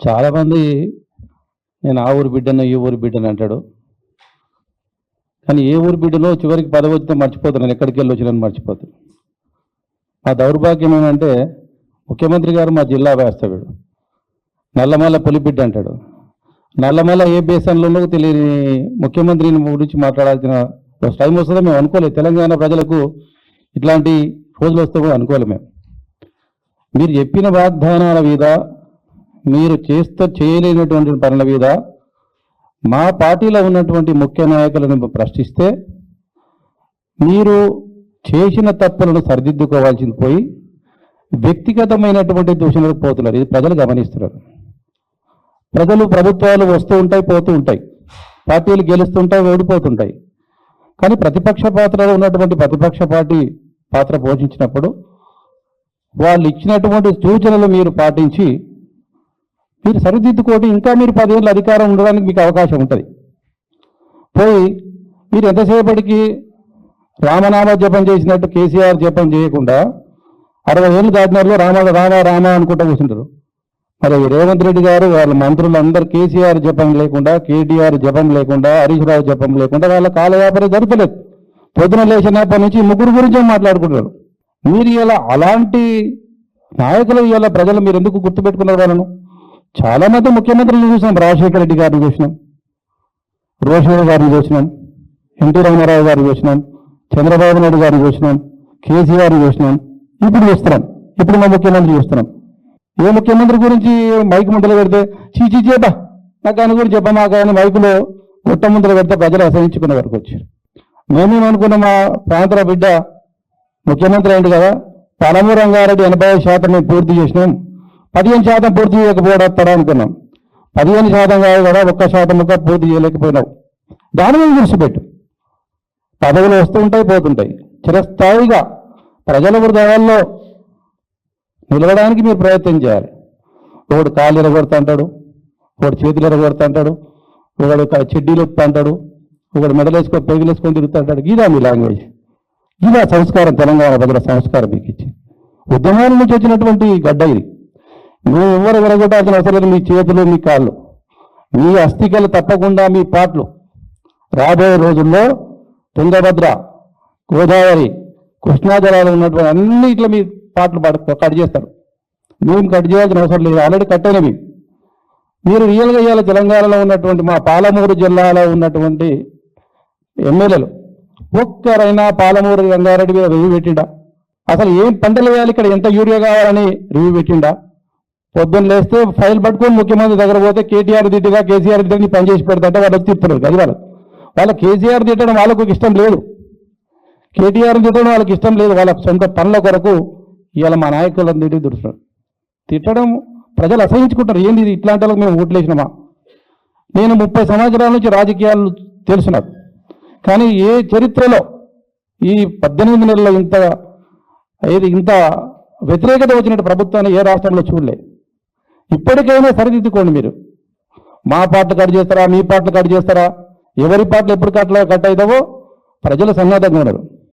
చాలామంది నేను ఆ ఊరు బిడ్డను ఈ ఊరు బిడ్డను అంటాడు. కానీ ఏ ఊరు బిడ్డనో చివరికి పదవి వచ్చితే మర్చిపోతున్నాను, ఎక్కడికి వెళ్ళి వచ్చినాను మర్చిపోతాను. ఆ దౌర్భాగ్యం ఏమంటే ముఖ్యమంత్రి గారు మా జిల్లా వాస్తవ్యుడు, నల్లమల్ల పులిబిడ్డ అంటాడు. నల్లమల్ల ఏ బేసన్లో తెలియని ముఖ్యమంత్రిని గురించి మాట్లాడాల్సిన టైం వస్తుందో మేము అనుకోలేదు. తెలంగాణ ప్రజలకు ఇట్లాంటి రోజులు వస్తే కూడా అనుకోలేదు మేము. మీరు చెప్పిన వాగ్దానాల మీద, మీరు చేయలేనటువంటి పనుల మీద మా పార్టీలో ఉన్నటువంటి ముఖ్య నాయకులను ప్రశ్నిస్తే మీరు చేసిన తప్పులను సరిదిద్దుకోవాల్సింది పోయి వ్యక్తిగతమైనటువంటి దూషణలకు పోతున్నారు. ఇది ప్రజలు గమనిస్తున్నారు. ప్రజలు ప్రభుత్వాలు వస్తూ ఉంటాయి, పోతూ ఉంటాయి, పార్టీలు గెలుస్తుంటాయి, ఓడిపోతుంటాయి. కానీ ప్రతిపక్ష పాత్రలో ఉన్నటువంటి ప్రతిపక్ష పార్టీ పాత్ర పోషించినప్పుడు వాళ్ళు ఇచ్చినటువంటి సూచనలు మీరు పాటించి మీరు సరిదిద్దుకోటి ఇంకా మీరు 10 ఏళ్ళ అధికారం ఉండడానికి మీకు అవకాశం ఉంటుంది. పోయి మీరు ఎంతసేపటికి రామనామ జపం చేసినట్టు కేసీఆర్ జపం చేయకుండా 60 ఏళ్ళు దాటినారులో రామ రామ రామ అనుకుంటూ కూర్చుంటారు. మరి రేవంత్ రెడ్డి గారు వాళ్ళ మంత్రులందరూ కేసీఆర్ జపం లేకుండా, కేటీఆర్ జపం లేకుండా, హరీష్ రావు జపం లేకుండా వాళ్ళ కాలయాపన జరపలేదు. పొద్దున లేచినప్పటి నుంచి ముగ్గురు గురించి మాట్లాడుకుంటారు. మీరు ఇలా అలాంటి నాయకులు ఇలా ప్రజలు మీరు ఎందుకు గుర్తుపెట్టుకున్నారు వాళ్ళను? చాలామంది ముఖ్యమంత్రులు చూసినాం. రాజశేఖర రెడ్డి గారిని చూసినాం, రోషయ్య గారిని చూసినాం, ఎన్టీ రామారావు గారిని చూసినాం, చంద్రబాబు నాయుడు గారిని చూసినాం, కేసీఆర్ని చూసినాం, ఇప్పుడు చూస్తున్నాం. ఇప్పుడు మా ముఖ్యమంత్రి చూస్తున్నాం. ఏ ముఖ్యమంత్రి గురించి మైక్ ముందర పెడితే చీచీ చేపా నాకు ఆయన గురించి చెప్పమా కానీ మైకులో గుట్ట ముందర పెడితే ప్రజలు అసహించుకునే వరకు వచ్చారు. మేమేమనుకున్న మా ప్రాంత బిడ్డ ముఖ్యమంత్రి అయింది కదా, పాలమూరు రంగారెడ్డి 85% మేము పూర్తి చేసినాం, 15% పూర్తి చేయకపోవడా అనుకున్నాం. 15% కాదు కదా, 1% పూర్తి చేయలేకపోయినావు. దాని మీద దృష్టిపెట్టు. పదవులు వస్తూ ఉంటాయి, పోతుంటాయి. చిరస్థాయిగా ప్రజల హృదయాల్లో నిలవడానికి మీరు ప్రయత్నం చేయాలి. ఒకడు కాళ్ళు ఎరగొడుతుంటాడు, ఒకడు చేతులు ఎరగొడుతుంటాడు, ఒకడు చెడ్డీలు ఎత్తుతుంటాడు, ఒకడు మెడలేసుకొని పొగిలేసుకొని తిరుగుతుంటాడు. ఇదా మీ లాంగ్వేజ్? ఇదా సంస్కారం? తెలంగాణ ప్రజల సంస్కారం మీకు ఇచ్చి ఉద్యమాల నుంచి వచ్చినటువంటి గడ్డ ఇది. నువ్వు ఎవరు ఎరగొట్టాల్సిన అవసరం లేదు. మీ చేతులు, మీ కాళ్ళు, మీ అస్థికలు తప్పకుండా మీ పాటలు రాబోయే రోజుల్లో తుంగభద్ర, గోదావరి, కృష్ణా జలాలు ఉన్నటువంటి అన్నిట్లో మీ పాటలు కట్ చేస్తారు. మేము కట్ చేయాల్సిన అవసరం లేదు, ఆల్రెడీ కట్ అయినవి. మీరు రియల్గా ఇవాళ తెలంగాణలో ఉన్నటువంటి మా పాలమూరు జిల్లాలో ఉన్నటువంటి ఎమ్మెల్యేలు ఒక్కరైనా పాలమూరు రంగారెడ్డి మీద రివ్యూ పెట్టిండా? అసలు ఏం పంటలు వేయాలి, ఇక్కడ ఎంత యూరియా కావాలని రివ్యూ పెట్టిండా? పొద్దున్న లేస్తే ఫైల్ పట్టుకొని ముఖ్యమంత్రి దగ్గర పోతే కేటీఆర్ తిట్టిగా కేసీఆర్ తిట్టి పని చేసి పెడతాంటే వాళ్ళు తిప్పుతున్నారు. అది వాళ్ళ కేసీఆర్ తిట్టడం వాళ్ళకు ఇష్టం లేదు, కేటీఆర్ తిట్టడం వాళ్ళకి ఇష్టం లేదు. వాళ్ళ సొంత పనుల కొరకు ఇవాళ మా నాయకులను తిట్టి దొరుకుతున్నారు. తిట్టడం ప్రజలు అసహించుకుంటారు. ఏంది ఇది, ఇట్లాంటి వాళ్ళకి మేము ఓట్లేసినామా? నేను 30 సంవత్సరాల నుంచి రాజకీయాలు తెలుసు నాకు. కానీ ఏ చరిత్రలో ఈ 18 నెలల్లో ఇంత వ్యతిరేకత వచ్చినట్టు ప్రభుత్వాన్ని ఏ రాష్ట్రంలో చూడలేదు. ఇప్పటికైనా సరిదిద్దుకోండి. మీరు మా పాటలు కట్ చేస్తారా, మీ పాటలు కట్ చేస్తారా, ఎవరి పాటలు ఎప్పుడు కట్ అవుతావో ప్రజలు సన్నద్ధంగా ఉన్నారు.